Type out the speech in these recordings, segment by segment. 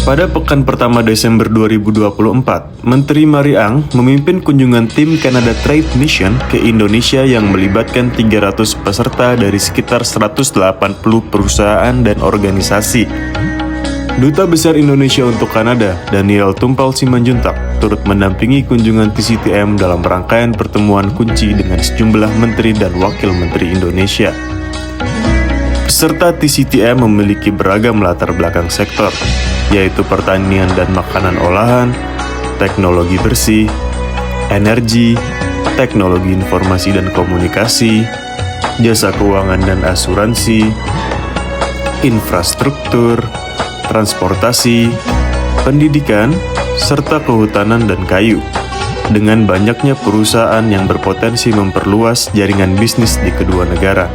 Pada pekan pertama Desember 2024, Menteri Mariang memimpin kunjungan tim Canada Trade Mission ke Indonesia yang melibatkan 300 peserta dari sekitar 180 perusahaan dan organisasi. Duta Besar Indonesia untuk Kanada, Daniel Tumpal Simanjuntak, turut mendampingi kunjungan TCTM dalam rangkaian pertemuan kunci dengan sejumlah menteri dan wakil menteri Indonesia. Peserta TCTM memiliki beragam latar belakang sektor, yaitu pertanian dan makanan olahan, teknologi bersih, energi, teknologi informasi dan komunikasi, jasa keuangan dan asuransi, infrastruktur, transportasi, pendidikan, serta kehutanan dan kayu. Dengan banyaknya perusahaan yang berpotensi memperluas jaringan bisnis di kedua negara.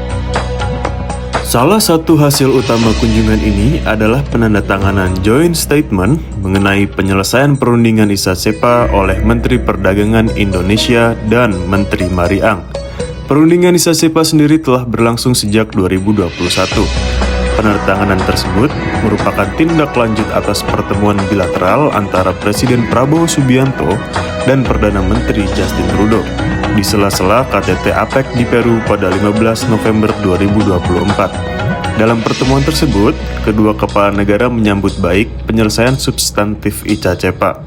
Salah satu hasil utama kunjungan ini adalah penandatanganan joint statement mengenai penyelesaian perundingan ISA-CEPA oleh Menteri Perdagangan Indonesia dan Menteri Mariang. Perundingan ISA-CEPA sendiri telah berlangsung sejak 2021. Penandatanganan tersebut merupakan tindak lanjut atas pertemuan bilateral antara Presiden Prabowo Subianto dan Perdana Menteri Justin Trudeau di sela-sela KTT APEC di Peru pada 15 November 2024. Dalam pertemuan tersebut, kedua kepala negara menyambut baik penyelesaian substantif ICA-CEPA.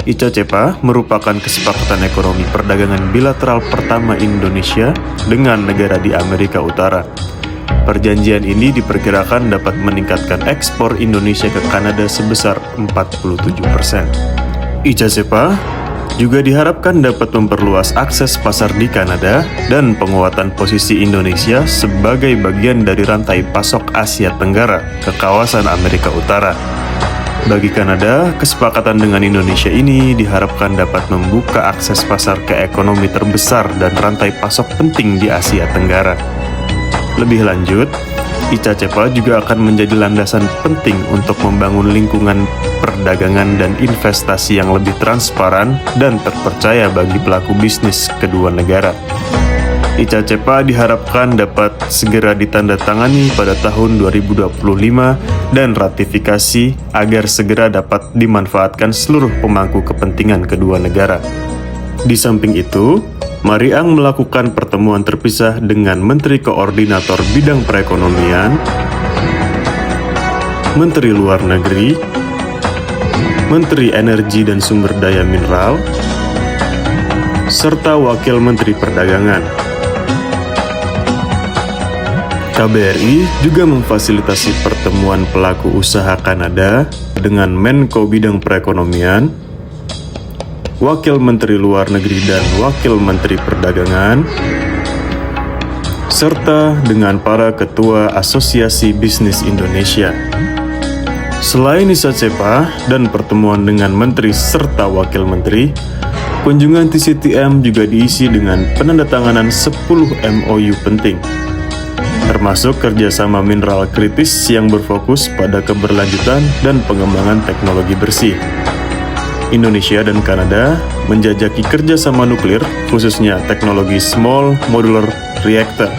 ICA-CEPA merupakan kesepakatan ekonomi perdagangan bilateral pertama Indonesia dengan negara di Amerika Utara. Perjanjian ini diperkirakan dapat meningkatkan ekspor Indonesia ke Kanada sebesar 47%. ICA-CEPA juga diharapkan dapat memperluas akses pasar di Kanada dan penguatan posisi Indonesia sebagai bagian dari rantai pasok Asia Tenggara ke kawasan Amerika Utara. Bagi Kanada, kesepakatan dengan Indonesia ini diharapkan dapat membuka akses pasar ke ekonomi terbesar dan rantai pasok penting di Asia Tenggara. Lebih lanjut, ICA-CEPA juga akan menjadi landasan penting untuk membangun lingkungan perdagangan dan investasi yang lebih transparan dan terpercaya bagi pelaku bisnis kedua negara. ICA-CEPA diharapkan dapat segera ditandatangani pada tahun 2025 dan ratifikasi agar segera dapat dimanfaatkan seluruh pemangku kepentingan kedua negara. Di samping itu, Mariang melakukan pertemuan terpisah dengan Menteri Koordinator Bidang Perekonomian, Menteri Luar Negeri, Menteri Energi dan Sumber Daya Mineral, serta Wakil Menteri Perdagangan. KBRI juga memfasilitasi pertemuan pelaku usaha Kanada dengan Menko Bidang Perekonomian, Wakil Menteri Luar Negeri dan Wakil Menteri Perdagangan, serta dengan para Ketua Asosiasi Bisnis Indonesia. Selain ISA-CEPA dan pertemuan dengan Menteri serta Wakil Menteri, kunjungan TCTM juga diisi dengan penandatanganan 10 MOU penting, termasuk kerjasama mineral kritis yang berfokus pada keberlanjutan dan pengembangan teknologi bersih. Indonesia dan Kanada menjajaki kerjasama nuklir, khususnya teknologi Small Modular Reactor,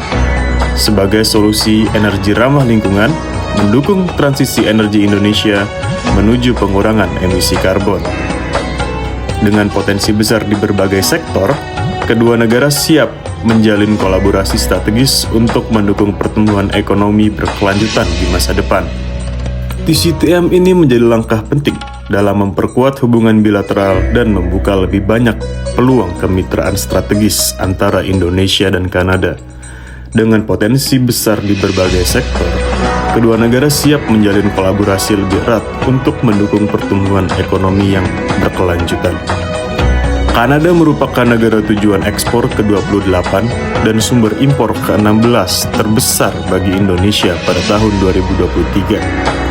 sebagai solusi energi ramah lingkungan, mendukung transisi energi Indonesia menuju pengurangan emisi karbon. Dengan potensi besar di berbagai sektor, kedua negara siap menjalin kolaborasi strategis untuk mendukung pertumbuhan ekonomi berkelanjutan di masa depan. TCTM ini menjadi langkah penting dalam memperkuat hubungan bilateral dan membuka lebih banyak peluang kemitraan strategis antara Indonesia dan Kanada. Dengan potensi besar di berbagai sektor, kedua negara siap menjalin kolaborasi lebih erat untuk mendukung pertumbuhan ekonomi yang berkelanjutan. Kanada merupakan negara tujuan ekspor ke-28 dan sumber impor ke-16 terbesar bagi Indonesia pada tahun 2023.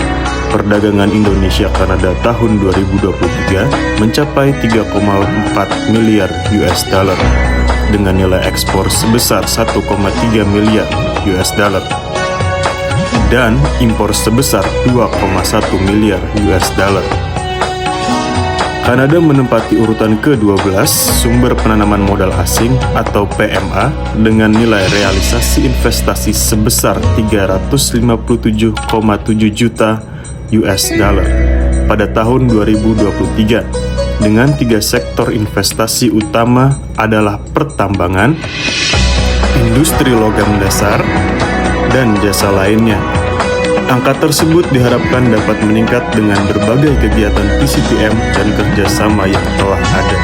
Perdagangan Indonesia-Kanada tahun 2023 mencapai 3,4 miliar US dollar dengan nilai ekspor sebesar 1,3 miliar US dollar dan impor sebesar 2,1 miliar US dollar. Kanada menempati urutan ke-12 sumber penanaman modal asing atau PMA dengan nilai realisasi investasi sebesar 357,7 juta US dollar pada tahun 2023 dengan 3 sektor investasi utama adalah pertambangan, industri logam dasar, dan jasa lainnya. Angka tersebut diharapkan dapat meningkat dengan berbagai kegiatan PCPM dan kerjasama yang telah ada.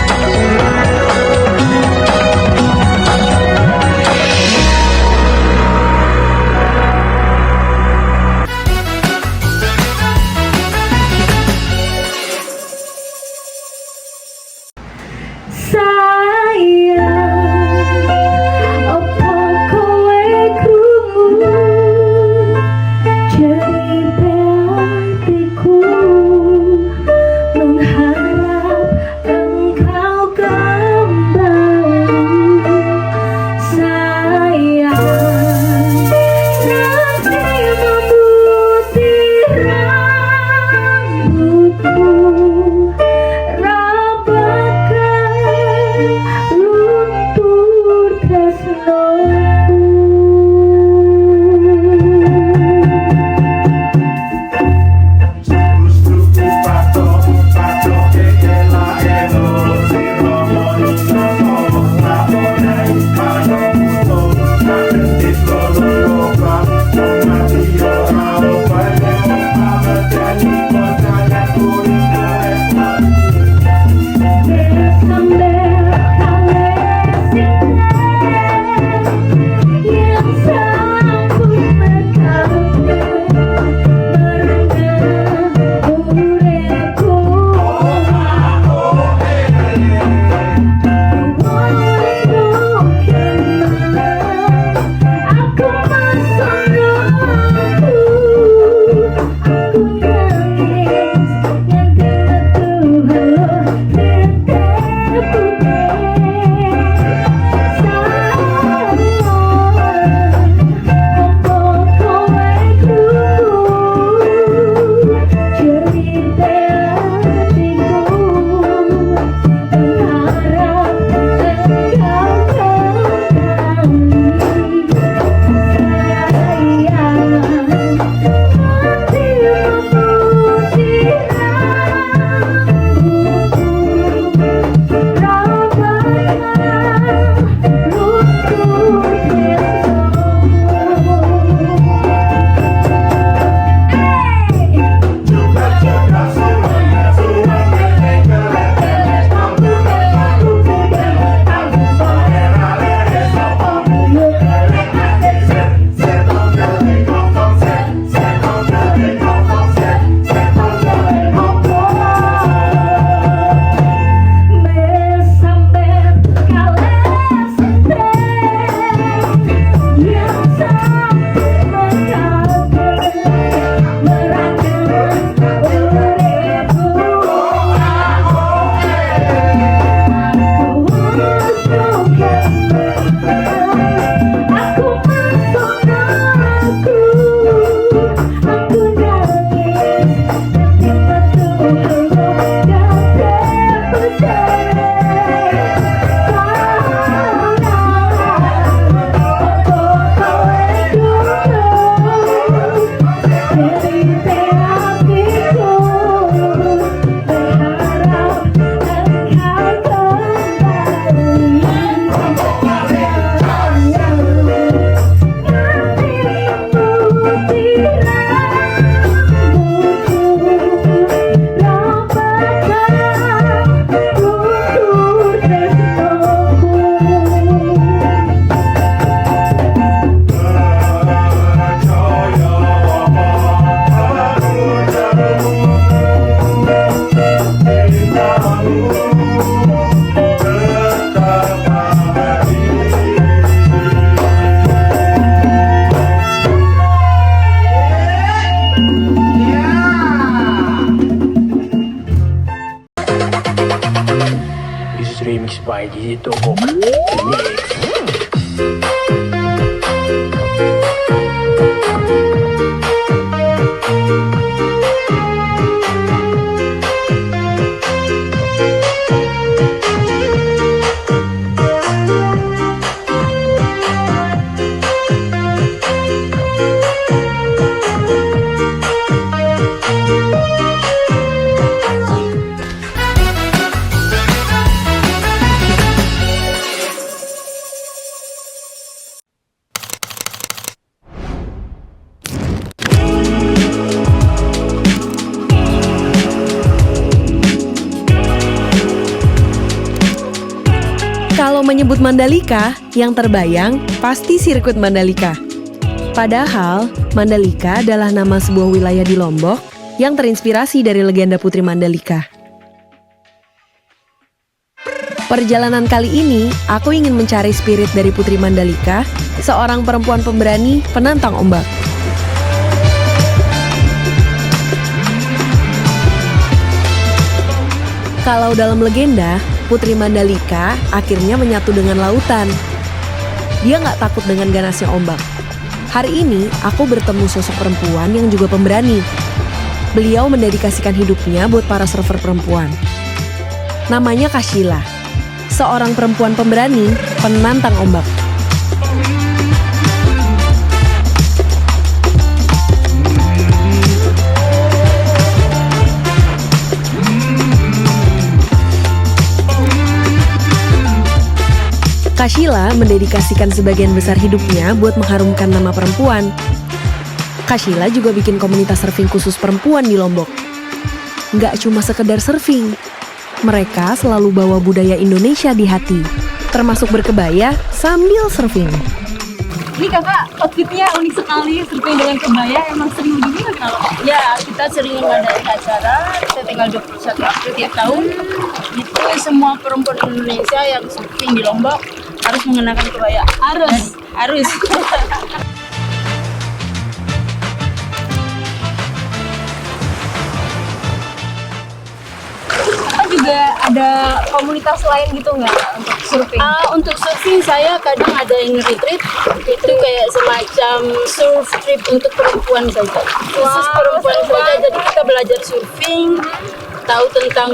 by Digital Book. Remix. Kalau menyebut Mandalika, yang terbayang pasti sirkuit Mandalika. Padahal, Mandalika adalah nama sebuah wilayah di Lombok yang terinspirasi dari legenda Putri Mandalika. Perjalanan kali ini, aku ingin mencari spirit dari Putri Mandalika, seorang perempuan pemberani penantang ombak. Kalau dalam legenda, Putri Mandalika akhirnya menyatu dengan lautan. Dia nggak takut dengan ganasnya ombak. Hari ini, aku bertemu sosok perempuan yang juga pemberani. Beliau mendedikasikan hidupnya buat para surfer perempuan. Namanya Kashila, seorang perempuan pemberani penantang ombak. Kashila mendedikasikan sebagian besar hidupnya buat mengharumkan nama perempuan. Kashila juga bikin komunitas surfing khusus perempuan di Lombok. Nggak cuma sekedar surfing, mereka selalu bawa budaya Indonesia di hati, termasuk berkebaya sambil surfing. Ini kakak outfitnya unik sekali, surfing dengan kebaya, emang sering begini kalau? Ya, kita sering ngadain acara, kita tanggal 21 April tiap tahun. Itu semua perempuan Indonesia yang surfing di Lombok harus mengenakan kebaya. Harus. Kakak juga ada komunitas lain gitu nggak untuk surfing? Untuk surfing saya kadang ada yang retreat, itu kayak semacam surf trip untuk perempuan saja. Khusus perempuan saja, jadi kita belajar surfing, tahu tentang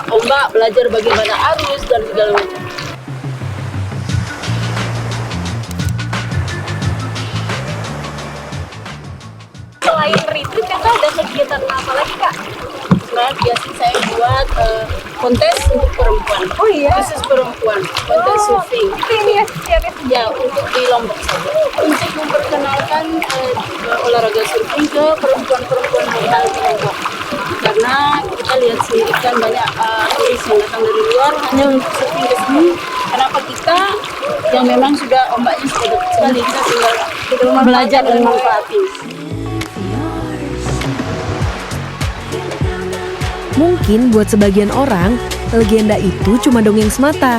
ombak, belajar bagaimana arus dan segala macam. Selain retreat, kakak ada kegiatan apa lagi kak? Nah, biasanya saya buat kontes untuk perempuan. Oh iya? Khusus perempuan, kontes surfing. Ini ya, Ya, untuk di Lombok saja. Untuk memperkenalkan olahraga surfing ke perempuan-perempuan lokal di Lombok. Karena kita lihat sendiri kan banyak turis yang datang dari luar hanya untuk surfing ke sini. Kenapa kita yang memang sudah ombaknya sudah dekat sekali, kita tinggal belajar dan manfaatin. Mungkin buat sebagian orang, legenda itu cuma dongeng semata.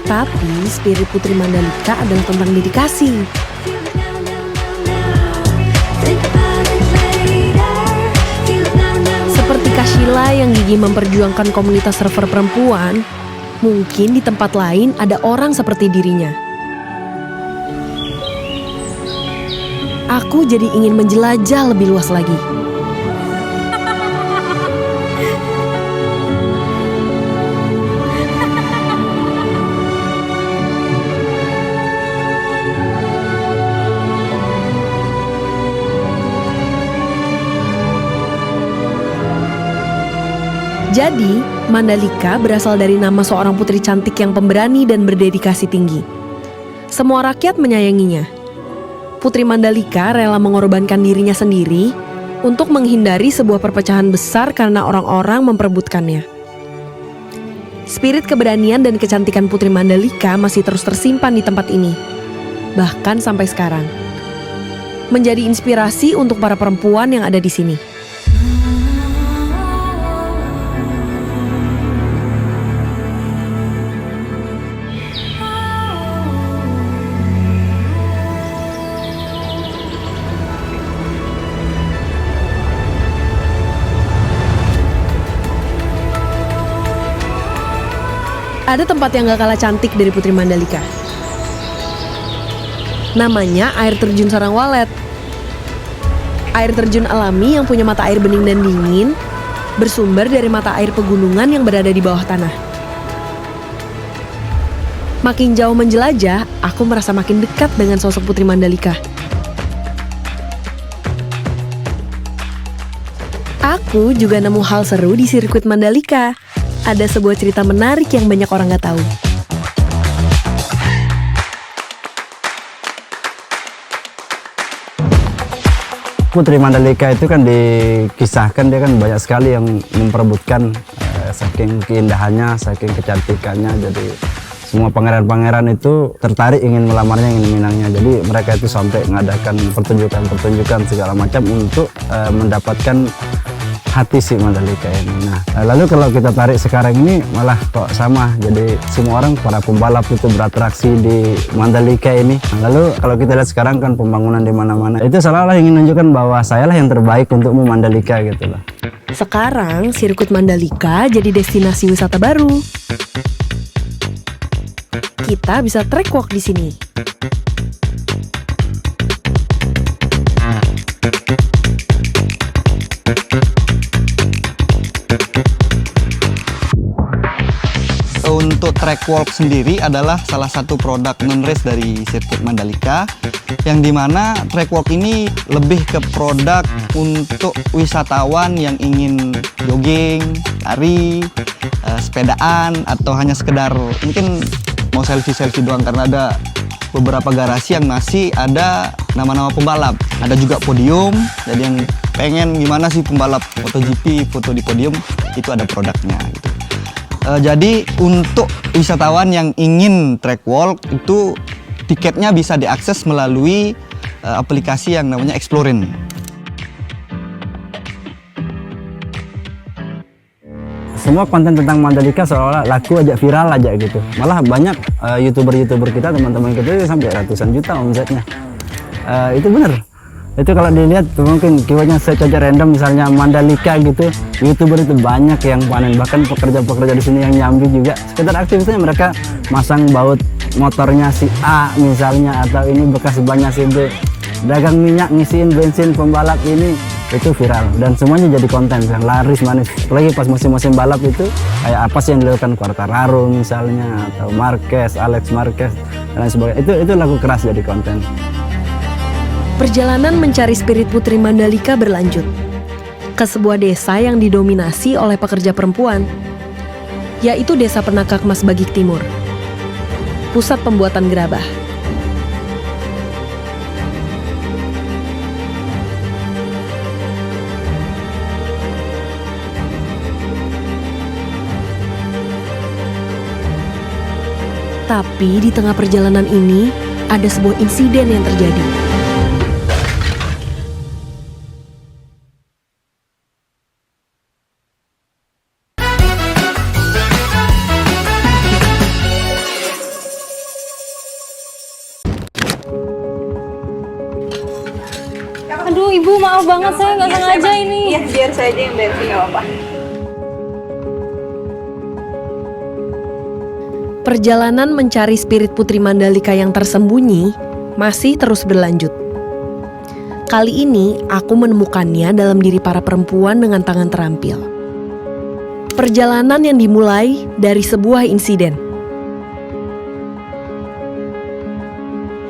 Tapi spirit Putri Mandalika adalah tentang dedikasi. Seperti Kashila yang gigih memperjuangkan komunitas surfer perempuan, mungkin di tempat lain ada orang seperti dirinya. Aku jadi ingin menjelajah lebih luas lagi. Jadi, Mandalika berasal dari nama seorang putri cantik yang pemberani dan berdedikasi tinggi. Semua rakyat menyayanginya. Putri Mandalika rela mengorbankan dirinya sendiri untuk menghindari sebuah perpecahan besar karena orang-orang memperebutkannya. Spirit keberanian dan kecantikan Putri Mandalika masih terus tersimpan di tempat ini, bahkan sampai sekarang. Menjadi inspirasi untuk para perempuan yang ada di sini. Ada tempat yang gak kalah cantik dari Putri Mandalika. Namanya air terjun Sarangwalet. Air terjun alami yang punya mata air bening dan dingin, bersumber dari mata air pegunungan yang berada di bawah tanah. Makin jauh menjelajah, aku merasa makin dekat dengan sosok Putri Mandalika. Aku juga nemu hal seru di sirkuit Mandalika. Ada sebuah cerita menarik yang banyak orang gak tahu. Putri Mandalika itu kan dikisahkan dia kan banyak sekali yang memperebutkan saking keindahannya, saking kecantikannya. Jadi semua pangeran-pangeran itu tertarik ingin melamarnya, ingin minangnya. Jadi mereka itu sampai mengadakan pertunjukan segala macam untuk mendapatkan hati si Mandalika ini. Nah, lalu kalau kita tarik sekarang ini malah kok sama. Jadi semua orang, para pembalap itu beratraksi di Mandalika ini. Nah, lalu kalau kita lihat sekarang kan pembangunan di mana-mana. Itu seolah-olah ingin menunjukkan bahwa sayalah yang terbaik untukmu Mandalika gitu loh. Sekarang sirkuit Mandalika jadi destinasi wisata baru. Kita bisa track walk di sini. Untuk track walk sendiri adalah salah satu produk non-race dari sirkuit Mandalika, yang dimana track walk ini lebih ke produk untuk wisatawan yang ingin jogging, lari, sepedaan, atau hanya sekedar mungkin mau selfie-selfie doang, karena ada beberapa garasi yang masih ada nama-nama pembalap. Ada juga podium, jadi yang pengen gimana sih pembalap MotoGP foto di podium, itu ada produknya gitu. Jadi untuk wisatawan yang ingin track walk itu tiketnya bisa diakses melalui aplikasi yang namanya Explorin. Semua konten tentang Mandalika seolah laku aja, viral aja gitu. Malah banyak youtuber kita, teman-teman kita itu sampai ratusan juta omsetnya. Itu bener. Itu kalau dilihat mungkin keywordnya search aja random, misalnya Mandalika gitu, youtuber itu banyak yang panen. Bahkan pekerja-pekerja di sini yang nyambi juga, sekedar aktivitasnya mereka masang baut motornya si A misalnya, atau ini bekas bannya si B, dagang minyak ngisiin bensin pembalap ini, itu viral dan semuanya jadi konten yang laris manis. Apalagi pas musim-musim balap itu kayak apa sih yang dilakukan Quartararo misalnya, atau Alex Marquez dan lain sebagainya, itu laku keras jadi konten. Perjalanan mencari spirit Putri Mandalika berlanjut ke sebuah desa yang didominasi oleh pekerja perempuan, yaitu Desa Penakak Mas Bagik Timur, pusat pembuatan gerabah. Tapi di tengah perjalanan ini ada sebuah insiden yang terjadi. Aduh ibu, maaf banget saya nggak sengaja ini. Iya, biar saya aja yang beresin, nggak apa-apa. Perjalanan mencari spirit Putri Mandalika yang tersembunyi masih terus berlanjut. Kali ini aku menemukannya dalam diri para perempuan dengan tangan terampil. Perjalanan yang dimulai dari sebuah insiden.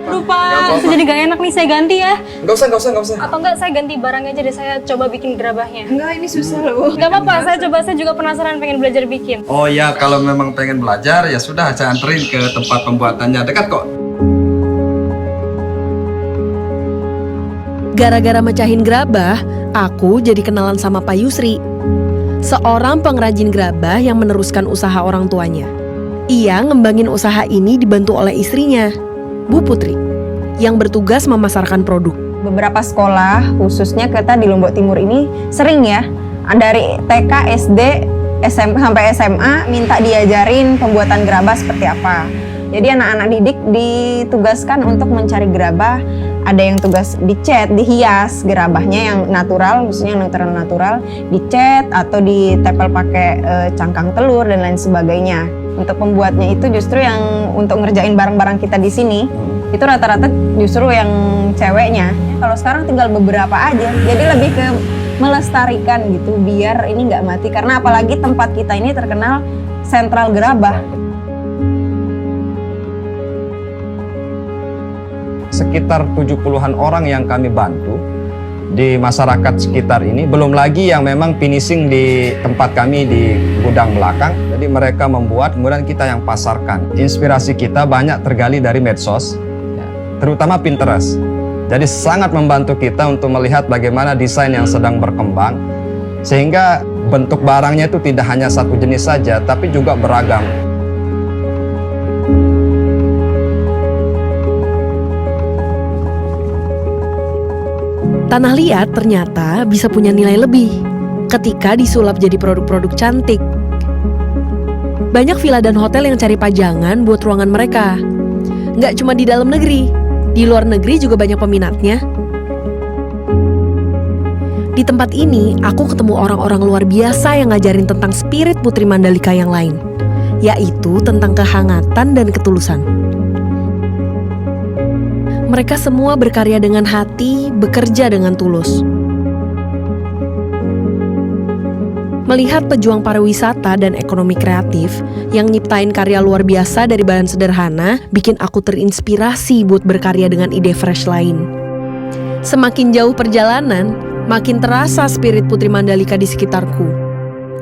Aduh Pak, jadi gak enak nih, saya ganti ya. Nggak usah. Atau enggak saya ganti barangnya aja deh, saya coba bikin gerabahnya. Enggak, ini susah loh. Gak apa-apa, saya juga penasaran pengen belajar bikin. Oh ya, kalau memang pengen belajar ya sudah, saya anterin ke tempat pembuatannya, dekat kok. Gara-gara mecahin gerabah, aku jadi kenalan sama Pak Yusri, seorang pengrajin gerabah yang meneruskan usaha orang tuanya. Ia ngembangin usaha ini dibantu oleh istrinya, Bu Putri, yang bertugas memasarkan produk. Beberapa sekolah, khususnya kita di Lombok Timur ini sering ya, dari TK, SD, SMP sampai SMA minta diajarin pembuatan gerabah seperti apa. Jadi anak-anak didik ditugaskan untuk mencari gerabah. Ada yang tugas dicat, dihias gerabahnya yang natural, khususnya yang natural, dicat atau ditempel pakai cangkang telur dan lain sebagainya. Untuk pembuatnya itu justru yang untuk ngerjain barang-barang kita di sini, itu rata-rata justru yang ceweknya. Kalau sekarang tinggal beberapa aja, jadi lebih ke melestarikan gitu, biar ini nggak mati. Karena apalagi tempat kita ini terkenal sentral gerabah. Sekitar 70-an orang yang kami bantu di masyarakat sekitar ini, belum lagi yang memang finishing di tempat kami di gudang belakang. Jadi mereka membuat, kemudian kita yang pasarkan. Inspirasi kita banyak tergali dari medsos, terutama Pinterest. Jadi sangat membantu kita untuk melihat bagaimana desain yang sedang berkembang, sehingga bentuk barangnya itu tidak hanya satu jenis saja, tapi juga beragam. Tanah liat ternyata bisa punya nilai lebih ketika disulap jadi produk-produk cantik. Banyak villa dan hotel yang cari pajangan buat ruangan mereka. Nggak cuma di dalam negeri, di luar negeri juga banyak peminatnya. Di tempat ini, aku ketemu orang-orang luar biasa yang ngajarin tentang spirit Putri Mandalika yang lain, yaitu tentang kehangatan dan ketulusan. Mereka semua berkarya dengan hati, bekerja dengan tulus. Melihat pejuang pariwisata dan ekonomi kreatif yang nyiptain karya luar biasa dari bahan sederhana, bikin aku terinspirasi buat berkarya dengan ide fresh lain. Semakin jauh perjalanan, makin terasa spirit Putri Mandalika di sekitarku.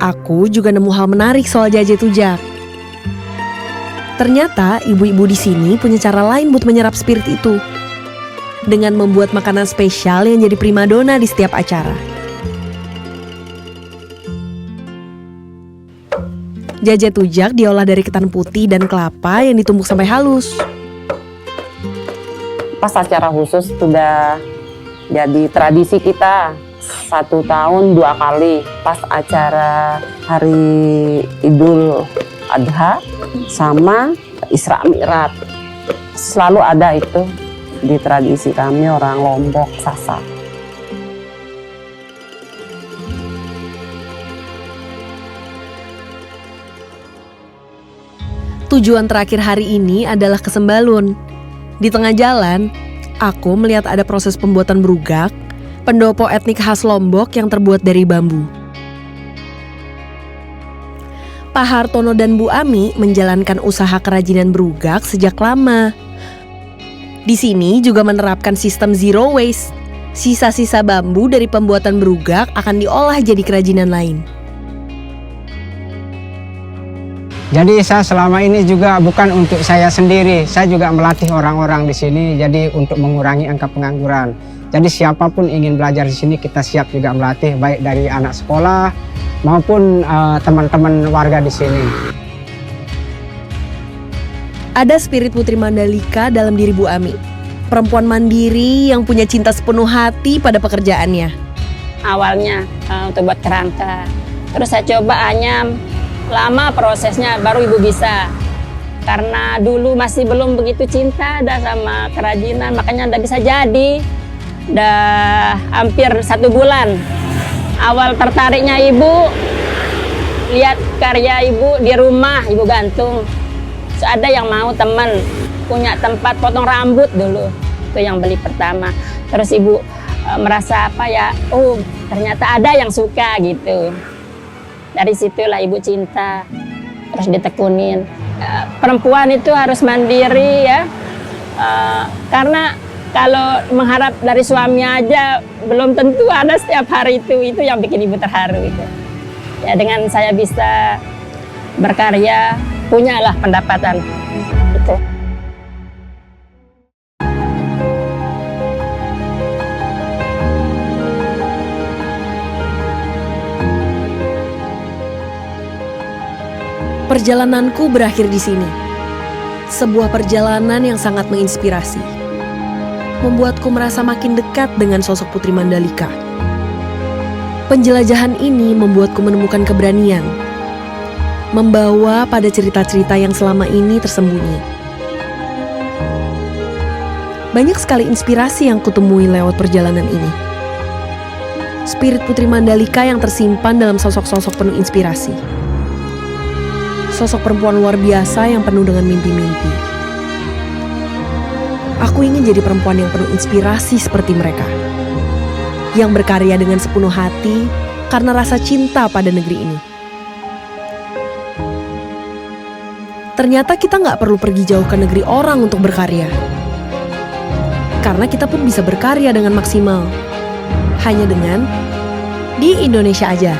Aku juga nemu hal menarik soal Jajet Tujak. Ternyata ibu-ibu di sini punya cara lain buat menyerap spirit itu, dengan membuat makanan spesial yang jadi primadona di setiap acara. Jajet Tujak diolah dari ketan putih dan kelapa yang ditumbuk sampai halus. Pas acara khusus sudah jadi tradisi kita, 1 tahun 2 kali. Pas acara hari Idul Adha sama Isra Mi'raj. Selalu ada itu di tradisi kami orang Lombok, Sasak. Tujuan terakhir hari ini adalah ke Sembalun. Di tengah jalan, aku melihat ada proses pembuatan brugak, pendopo etnik khas Lombok yang terbuat dari bambu. Pak Hartono dan Bu Ami menjalankan usaha kerajinan brugak sejak lama. Di sini juga menerapkan sistem zero waste. Sisa-sisa bambu dari pembuatan brugak akan diolah jadi kerajinan lain. Jadi saya selama ini juga bukan untuk saya sendiri, saya juga melatih orang-orang di sini jadi untuk mengurangi angka pengangguran. Jadi siapapun ingin belajar di sini kita siap juga melatih, baik dari anak sekolah maupun teman-teman warga di sini. Ada spirit Putri Mandalika dalam diri Bu Ami. Perempuan mandiri yang punya cinta sepenuh hati pada pekerjaannya. Awalnya untuk buat kerangka, terus saya coba anyam. Lama prosesnya baru ibu bisa, karena dulu masih belum begitu cinta dah sama kerajinan, makanya nggak bisa jadi. Dah hampir 1 bulan. Awal tertariknya ibu lihat karya ibu di rumah, ibu gantung. So, ada yang mau teman punya tempat potong rambut dulu, itu yang beli pertama. Terus ibu merasa apa ya, oh ternyata ada yang suka gitu. Dari situlah ibu cinta, terus ditekunin. Perempuan itu harus mandiri ya, karena kalau mengharap dari suami aja belum tentu ada setiap hari itu yang bikin ibu terharu itu. Ya dengan saya bisa berkarya, punyalah pendapatan itu. Perjalananku berakhir di sini. Sebuah perjalanan yang sangat menginspirasi. Membuatku merasa makin dekat dengan sosok Putri Mandalika. Penjelajahan ini membuatku menemukan keberanian. Membawa pada cerita-cerita yang selama ini tersembunyi. Banyak sekali inspirasi yang kutemui lewat perjalanan ini. Spirit Putri Mandalika yang tersimpan dalam sosok-sosok penuh inspirasi. Sosok perempuan luar biasa yang penuh dengan mimpi-mimpi. Aku ingin jadi perempuan yang penuh inspirasi seperti mereka. Yang berkarya dengan sepenuh hati karena rasa cinta pada negeri ini. Ternyata kita nggak perlu pergi jauh ke negeri orang untuk berkarya. Karena kita pun bisa berkarya dengan maksimal. Hanya dengan di Indonesia aja.